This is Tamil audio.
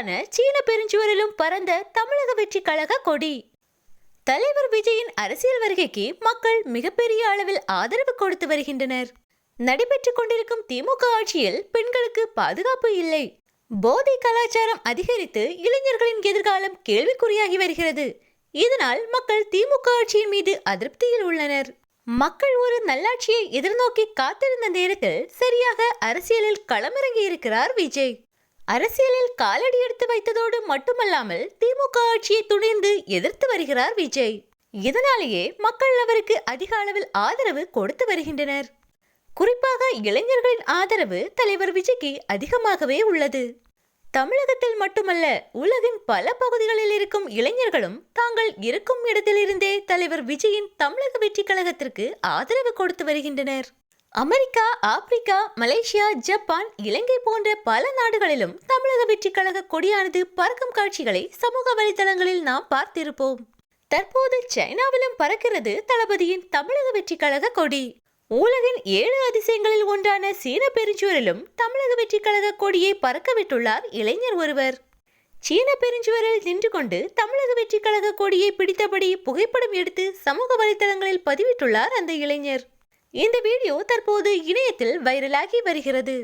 கொடியான சீன பெருஞ்சுவரிலும் பறந்த தமிழக வெற்றி கழக கொடி. தலைவர் விஜயின் அரசியல் வருகைக்கு மக்கள் மிகப்பெரிய அளவில் ஆதரவு கொடுத்து வருகின்றனர். நடைபெற்றுக் கொண்டிருக்கும் திமுக ஆட்சியில் பெண்களுக்கு பாதுகாப்பு இல்லை. போதை கலாச்சாரம் அதிகரித்து இளைஞர்களின் எதிர்காலம் கேள்விக்குறியாகி வருகிறது. இதனால் மக்கள் திமுக ஆட்சியின் மீது அதிருப்தியில் உள்ளனர். மக்கள் ஒரு நல்லாட்சியை எதிர்நோக்கி காத்திருந்த நேரத்தில் சரியாக அரசியலில் களமிறங்கி இருக்கிறார் விஜய். அரசியலில் காலடி எடுத்து வைத்ததோடு மட்டுமல்லாமல் திமுக ஆட்சியை துணிந்து எதிர்த்து வருகிறார் விஜய். இதனாலேயே மக்கள் அவருக்கு அதிக அளவில் ஆதரவு கொடுத்து வருகின்றனர். குறிப்பாக இளைஞர்களின் ஆதரவு தலைவர் விஜய்க்கு அதிகமாகவே உள்ளது. தமிழகத்தில் மட்டுமல்ல, உலகின் பல பகுதிகளில் இருக்கும் இளைஞர்களும் தாங்கள் இருக்கும் இடத்திலிருந்தே தலைவர் விஜயின் தமிழக வெற்றி கழகத்திற்கு ஆதரவு கொடுத்து வருகின்றனர். அமெரிக்கா, ஆப்பிரிக்கா, மலேசியா, ஜப்பான், இலங்கை போன்ற பல நாடுகளிலும் தமிழக வெற்றி கழக கொடியானது பறக்கும் காட்சிகளை சமூக வலைதளங்களில் நாம் பார்த்திருப்போம். தற்போது சைனாவிலும் பறக்கிறது தளபதியின் தமிழக வெற்றி கழக கொடி. உலகின் 7 அதிசயங்களில் ஒன்றான சீன பெருஞ்சுவரிலும் தமிழக வெற்றி கழக கொடியை பறக்கவிட்டுள்ளார் இளைஞர் ஒருவர். சீன பெருஞ்சுவரில் நின்று கொண்டு தமிழக வெற்றி கழக கொடியை பிடித்தபடி புகைப்படம் எடுத்து சமூக வலைதளங்களில் பதிவிட்டுள்ளார் அந்த இளைஞர். இந்த வீடியோ தற்போது இணையத்தில் வைரலாகி வருகிறது.